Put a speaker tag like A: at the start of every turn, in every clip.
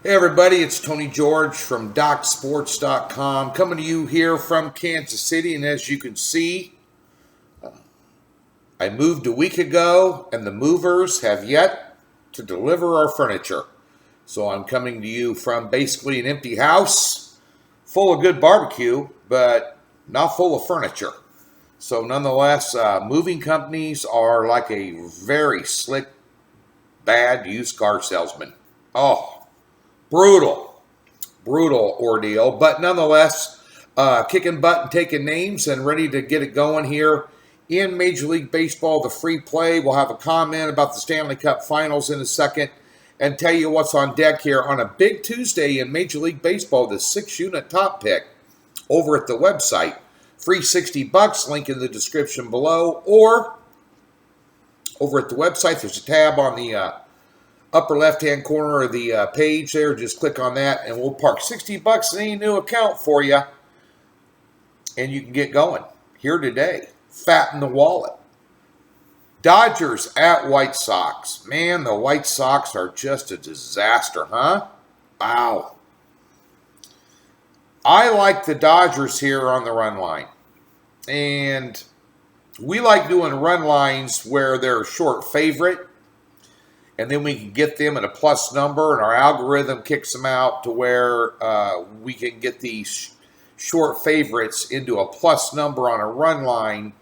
A: Hey everybody, it's Tony George from DocSports.com coming to you here from Kansas City. And as you can see, I moved a week ago and the movers have yet to deliver our furniture. So I'm coming to you from basically an empty house full of good barbecue, but not full of furniture. So nonetheless, moving companies are like a very slick, bad used car salesman. Oh, brutal ordeal, but nonetheless, kicking butt and taking names and ready to get it going here in Major League Baseball, the free play. We'll have a comment about the Stanley Cup Finals in a second and tell you what's on deck here on a big Tuesday in Major League Baseball, the 6-unit top pick over at the website. Free $60, link in the description below, or over at the website, there's a tab on the upper left-hand corner of the page there. Just click on that, and we'll park $60 in any new account for you, and you can get going here today. Fatten the wallet. Dodgers at White Sox. Man, the White Sox are just a disaster, huh? Wow. I like the Dodgers here on the run line, and we like doing run lines where they're a short favorite, and then we can get them at a plus number, and our algorithm kicks them out to where we can get these short favorites into a plus number on a run line,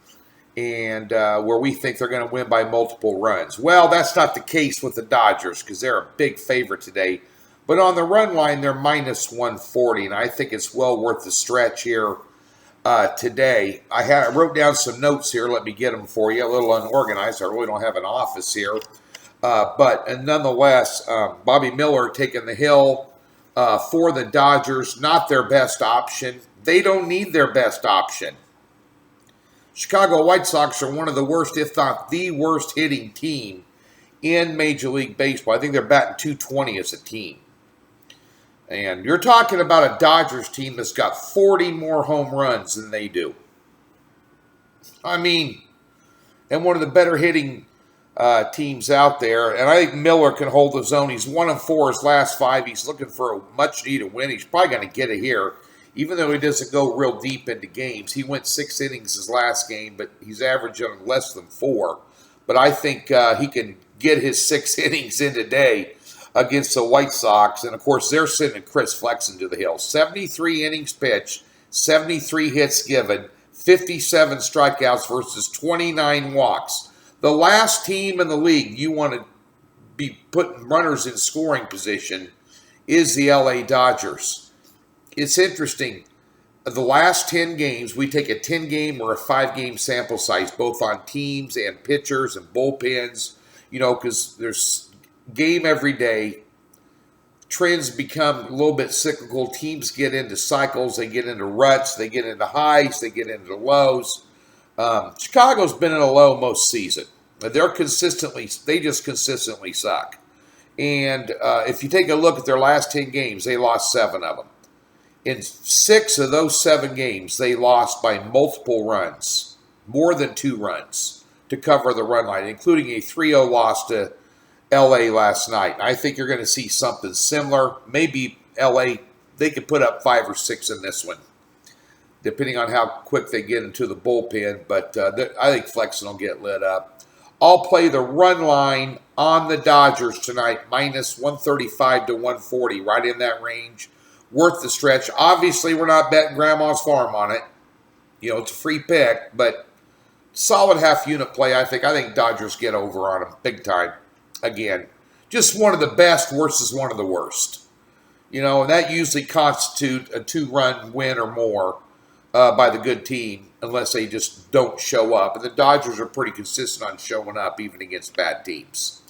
A: and where we think they're going to win by multiple runs. Well, that's not the case with the Dodgers because they're a big favorite today. But on the run line, they're minus 140, and I think it's well worth the stretch here today. I wrote down some notes here. Let me get them for you. A little unorganized. I really don't have an office here. But nonetheless, Bobby Miller taking the hill for the Dodgers. Not their best option. They don't need their best option. Chicago White Sox are one of the worst, if not the worst, hitting team in Major League Baseball. I think they're batting .220 as a team. And you're talking about a Dodgers team that's got 40 more home runs than they do. I mean, and one of the better hitting teams out there. And I think Miller can hold his own. He's 1-4 his last 5. He's looking for a much-needed win. He's probably going to get it here. Even though he doesn't go real deep into games. He went 6 innings his last game, but he's averaging less than 4. But I think he can get his 6 innings in today against the White Sox. And, of course, they're sending Chris Flexen to the hill. 73 innings pitched, 73 hits given, 57 strikeouts versus 29 walks. The last team in the league you want to be putting runners in scoring position is the LA Dodgers. It's interesting. The last 10 games, we take a 10-game or a 5-game sample size, both on teams and pitchers and bullpens, because there's game every day. Trends become a little bit cyclical. Teams get into cycles. They get into ruts. They get into highs. They get into lows. Chicago's been in a low most season. They just consistently suck. And if you take a look at their last 10 games, they lost 7 of them. In 6 of those 7 games, they lost by multiple runs, more than 2 runs, to cover the run line, including a 3-0 loss to LA last night. I think you're going to see something similar. Maybe LA, they could put up 5 or 6 in this one, depending on how quick they get into the bullpen. But I think Flexen will get lit up. I'll play the run line on the Dodgers tonight, minus 135 to 140, right in that range. Worth the stretch. Obviously, we're not betting Grandma's Farm on it. It's a free pick, but solid half-unit play, I think. I think Dodgers get over on them big time. Again, just one of the best versus one of the worst. And that usually constitutes a 2-run win or more by the good team, unless they just don't show up. And the Dodgers are pretty consistent on showing up, even against bad teams.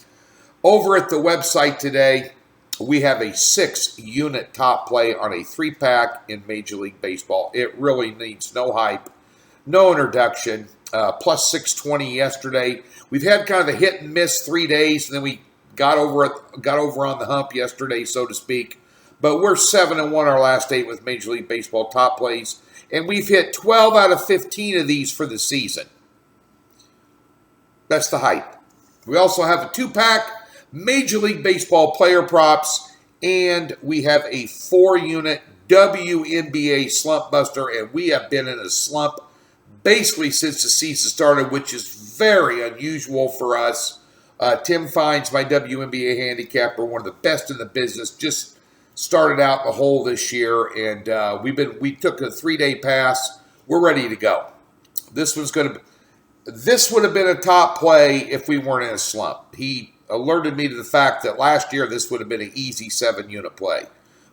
A: Over at the website today, we have a 6-unit top play on a 3-pack in Major League Baseball. It really needs no hype, no introduction. Plus 620 yesterday. We've had kind of a hit and miss 3 days, and then we got over on the hump yesterday, so to speak. But we're 7-1 our last 8 with Major League Baseball top plays, and we've hit 12 out of 15 of these for the season. That's the hype. We also have a 2-pack Major League Baseball player props And we have a 4-unit WNBA slump buster, and we have been in a slump basically since the season started, which is very unusual for us. Tim Fines, my WNBA handicapper, one of the best in the business, just started out the hole this year, and we took a 3-day pass. We're ready to go. This would have been a top play if we weren't in a slump. He alerted me to the fact that last year this would have been an easy 7-unit play.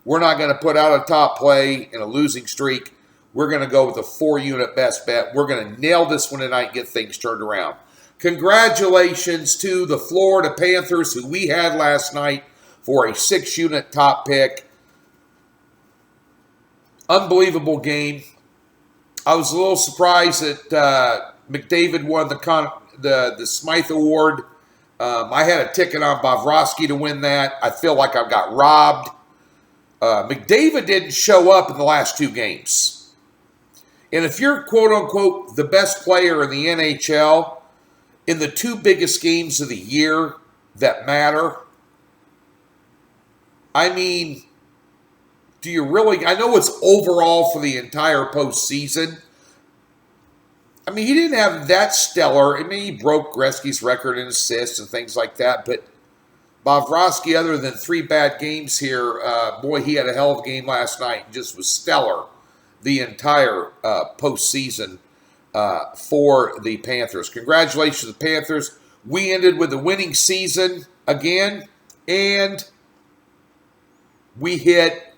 A: We're not going to put out a top play in a losing streak. We're going to go with a 4-unit best bet. We're going to nail this one tonight and get things turned around. Congratulations to the Florida Panthers, who we had last night for a 6-unit top pick. Unbelievable game. I was a little surprised that McDavid won the Smythe Award. I had a ticket on Bobrovsky to win that. I feel like I got robbed. McDavid didn't show up in the last 2 games. And if you're, quote-unquote, the best player in the NHL in the 2 biggest games of the year that matter, I mean, do you really? I know it's overall for the entire postseason. I mean, he didn't have that stellar. I mean, he broke Gretzky's record in assists and things like that. But Bobrovsky, other than 3 bad games here, boy, he had a hell of a game last night and just was stellar the entire postseason for the Panthers. Congratulations to the Panthers. We ended with a winning season again, and we hit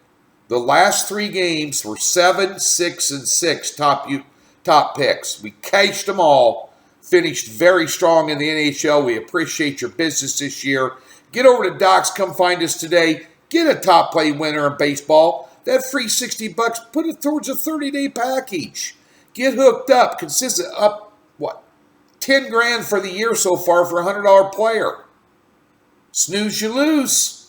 A: the last 3 games were 7, 6, and 6 top picks. We cashed them all, finished very strong in the NHL. We appreciate your business this year. Get over to Doc's, come find us today. Get a top play winner in baseball. That free $60, put it towards a 30-day package. Get hooked up, consistent up, $10 grand for the year so far for a $100 player. Snooze, you lose.